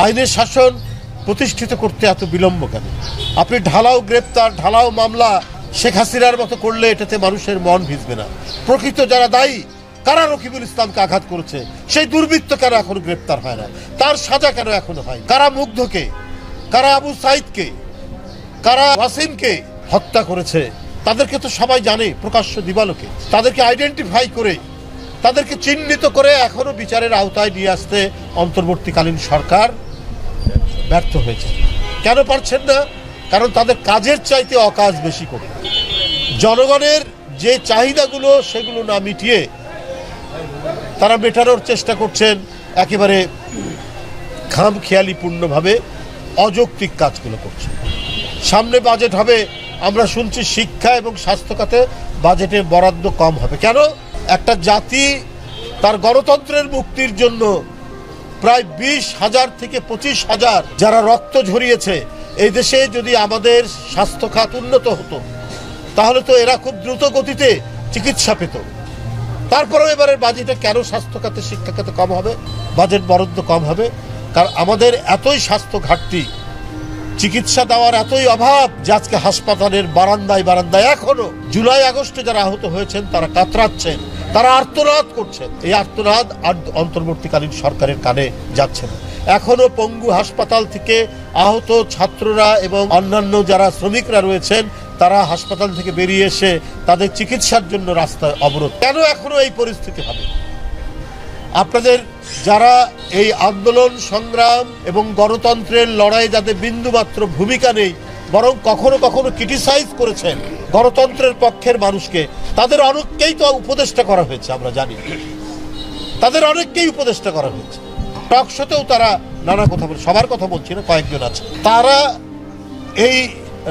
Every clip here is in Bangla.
আইনের শাসন প্রতিষ্ঠিত করতে এত বিলম্ব কেন? আপনি ঢালাও গ্রেপ্তার, ঢালাও মামলা শেখ হাসিনার মতো করলে এটাতে মানুষের মন ভিজবে না। প্রকৃত যারা দায়ী, কারা রকিবুল ইসলামকে আঘাত করেছে, সেই দুর্বৃত্ত কেন এখনো গ্রেপ্তার হয় না? তার সাজা কেন এখনো হয়? কারা মুগ্ধকে, কারা আবু সাইদকে, কারা ওয়াসিমকে হত্যা করেছে, তাদেরকে তো সবাই জানে প্রকাশ্য দিবালোকে। তাদেরকে আইডেন্টিফাই করে, তাদেরকে চিহ্নিত করে এখনো বিচারের আওতায় নিয়ে আসতে অন্তর্বর্তীকালীন সরকার ব্যর্থ হয়েছে। কেন পারছেন না? কারণ তাদের কাজের চাইতে অকাজ বেশি করে জনগণের যে চাহিদাগুলো সেগুলো না মিটিয়ে তারা মেটানোর চেষ্টা করছেন একেবারে খামখেয়ালিপূর্ণভাবে অযৌক্তিক কাজগুলো করছেন। সামনে বাজেট হবে, আমরা শুনছি শিক্ষা এবং স্বাস্থ্য খাতে বাজেটে বরাদ্দ কম হবে। কেন? একটা জাতি তার গণতন্ত্রের মুক্তির জন্য প্রায় 20,000 থেকে 25,000 যারা রক্ত ঝরিয়েছে, এই দেশে যদি আমাদের স্বাস্থ্য খাত উন্নত হতো তাহলে তো এরা খুব দ্রুত গতিতে চিকিৎসা পেত। তারপরেও এবারের বাজেটে কেন স্বাস্থ্য খাতে, শিক্ষা খাতে কম হবে, বাজেট বরাদ্দ কম হবে? কারণ আমাদের এতই স্বাস্থ্য ঘাটতি, চিকিৎসা দেওয়ার এতই অভাব যে আজকে হাসপাতালের বারান্দায় বারান্দায় এখনো জুলাই আগস্টে যারা আহত হয়েছেন তারা কাতরাচ্ছেন, তারা আর্তনাদ করছেন। এই আর্তনাদ আর অন্তর্বর্তীকালীন সরকারের কানে যাচ্ছে না। এখনো পঙ্গু হাসপাতাল থেকে আহত ছাত্ররা এবং অন্যান্য যারা শ্রমিকরা রয়েছেন তারা হাসপাতাল থেকে বেরিয়ে এসে তাদের চিকিৎসার জন্য রাস্তায় অবরোধ। কেন এখনো এই পরিস্থিতি হবে? আপনাদের যারা এই আন্দোলন সংগ্রাম এবং গণতন্ত্রের লড়াই যাদের বিন্দুমাত্র ভূমিকা নেই, বরং কখনো কখনো ক্রিটিসাইজ করেছেন গণতন্ত্রের পক্ষের মানুষকে, তাদের অনেককেই তো উপদেষ্টা করা হয়েছে। আমরা জানি তাদের অনেককেই উপদেষ্টা করা হয়েছে। টক শোতেও তারা নানা কথা বলে, সবার কথা বলছি না, কয়েকজন আছে। তারা এই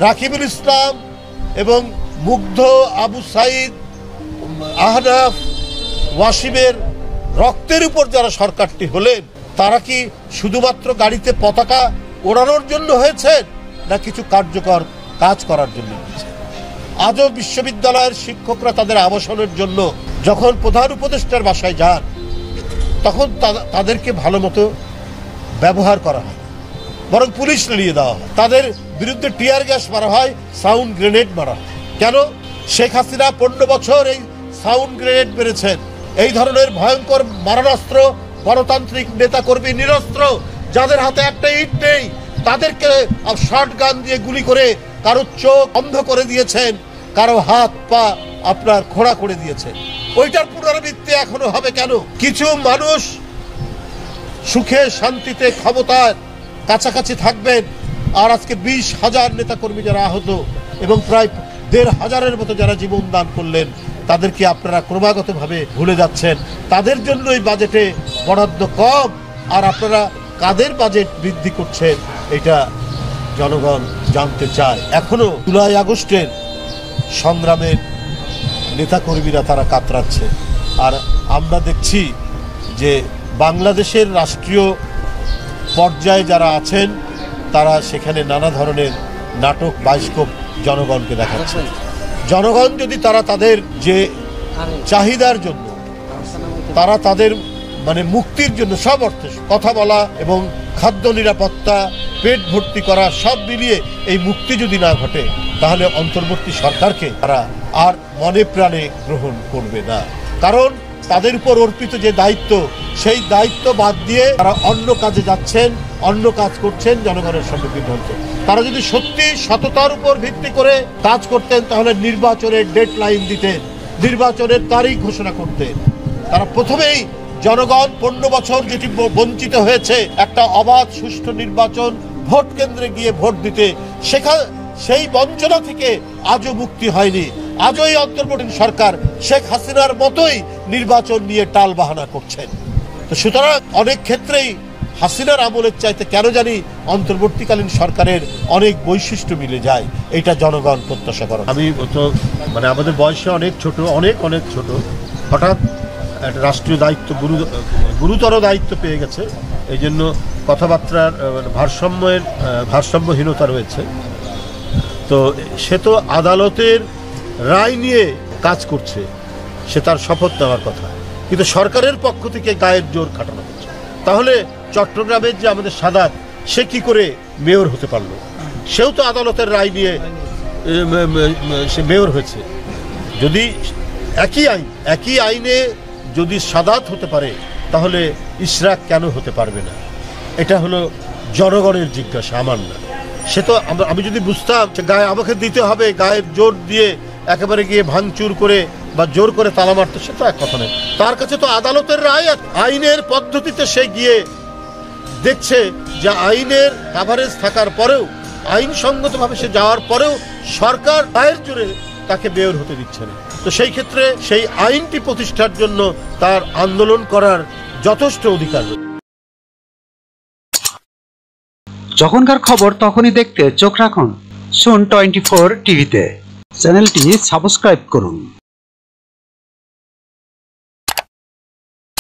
রাকিবুল ইসলাম এবং মুগ্ধ, আবু সাইদ, আহনাফ, ওয়াসিমের রক্তের উপর যারা সরকারটি হলেন, তারা কি শুধুমাত্র গাড়িতে পতাকা ওড়ানোর জন্য হয়েছে, না কিছু কার্যকর কাজ করার জন্য হয়েছে? আজও বিশ্ববিদ্যালয়ের শিক্ষকরা তাদের আবাসনের জন্য যখন প্রধান উপদেষ্টার বাসায় যান তখন তাদেরকে ভালো মতো ব্যবহার করা হয়, বরং পুলিশ নিয়ে দেওয়া হয়, তাদের বিরুদ্ধে টিয়ার গ্যাস মারা হয়, সাউন্ড গ্রেনেড মারা হয়। কেন? শেখ হাসিনা 15 বছর এই সাউন্ড গ্রেনেড মেরেছেন। এই ধরনের ভয়ঙ্কর মারণাস্ত্র গণতান্ত্রিক নেতাকর্মী নিরস্ত্র যাদের হাতে একটা ইট নেই তাদেরকে শর্ট গান দিয়ে গুলি করে কারো চোখ অন্ধ করে দিয়েছেন, কারো হাত পা আপনার খোঁড়া করে দিয়েছেন। ওইটার পুনরাবৃত্তি এখনো হবে কেন? কিছু মানুষ সুখে শান্তিতে ক্ষমতার কাছাকাছি থাকবেন, আর আজকে 20,000 নেতাকর্মী যারা আহত এবং প্রায় 1,500-এর মতো যারা জীবন দান করলেন তাদেরকে আপনারা ক্রমাগতভাবে ভুলে যাচ্ছেন। তাদের জন্য এই বাজেটে বরাদ্দ কম, আর আপনারা কাদের বাজেট বৃদ্ধি করছেন এটা জনগণ জানতে চায়। এখনো জুলাই আগস্টের সংগ্রামের নেতাকর্মীরা তারা কাতরাচ্ছে, আর আমরা দেখছি যে বাংলাদেশের রাষ্ট্রীয় পর্যায়ে যারা আছেন তারা সেখানে নানা ধরনের নাটক বায়স্কোপ জনগণকে দেখাচ্ছে। জনগণ যদি তারা তাদের যে চাহিদার জন্য, তারা তাদের মানে মুক্তির জন্য সব অর্থে কথা বলা এবং খাদ্য নিরাপত্তা, পেট ভর্তি করা সব মিলিয়ে এই মুক্তি যদি না ঘটে তাহলে অন্তর্বর্তী সরকারকে তারা আর মনে প্রাণে গ্রহণ করবে না। কারণ তাদের উপর অর্পিত যে দায়িত্ব, সেই দায়িত্ব বাদ দিয়ে তারা অন্য কাজে যাচ্ছেন, অন্য কাজ করছেন, জনগণের সঙ্গে বিভ্রান্ত। তারা যদি সত্যি সততার উপর ভিত্তি করে কাজ করতেন তাহলে নির্বাচনের ডেডলাইন দিতেন, নির্বাচনের তারিখ ঘোষণা করতেন। তারা প্রথমেই জনগণ 15 বছর যেটি বঞ্চিত হয়েছে একটা অবাধ সুষ্ঠু নির্বাচন, ভোট কেন্দ্রে গিয়ে ভোট দিতে, সেই বঞ্চনা থেকে আজও মুক্তি হয়নি। আজও এই অন্তর্বর্তী সরকার শেখ হাসিনার মতোই নির্বাচন নিয়ে টাল বাহানা করছেন। তো সুতরাং অনেক ক্ষেত্রেই হাসিনার আমলের চাইতে কেন জানি অন্তর্বর্তীকালীন সরকারের অনেক বৈশিষ্ট্য মিলে যায়, এটা জনগণ প্রত্যাশা করে। আমি তো মানে আমাদের বয়সে অনেক ছোট, অনেক ছোট, হঠাৎ একটা রাষ্ট্রীয় দায়িত্ব, গুরুতর দায়িত্ব পেয়ে গেছে, এই জন্য কথাবার্তার ভারসাম্যহীনতা রয়েছে। তো সে তো আদালতের রায় নিয়ে কাজ করছে, সে তার শপথ নেওয়ার কথা, কিন্তু সরকারের পক্ষ থেকে গায়ের জোর খাটানো হচ্ছে। তাহলে চট্টগ্রামের যে আমাদের সাদাত, সে কি করে মেয়র হতে পারলো? সেও তো আদালতের রায় নিয়ে সে মেয়র হয়েছে। যদি একই আইনে যদি সাদাত হতে পারে, তাহলে ইশরাক কেন হতে পারবে না? এটা হলো জনগণের জিজ্ঞাসা, আমার না। সে তো আমি যদি বুঝতাম যে গায়ে আমাকে দিতে হবে, গায়ের জোর দিয়ে একেবারে গিয়ে ভাঙচুর করে বা জোর করে তালা মারতে, সে তো এক কথা নেই। তার কাছে তো আদালতের রায়, আইনের পদ্ধতিতে সে গিয়ে দেখছে যে আইনের কাভারেজ থাকার পরেও, আইনসঙ্গতভাবে সে যাওয়ার পরেও সরকার রায়ের জোরে তাকে মেয়র হতে দিচ্ছে না। তো সেই ক্ষেত্রে সেই আইনটি প্রতিষ্ঠার জন্য তার আন্দোলন করার যথেষ্ট অধিকার রয়েছে। যখনকার খবর তখনই দেখতে চোখ রাখুন সুন 24 টিভিতে। চ্যানেলটি সাবস্ক্রাইব করুন।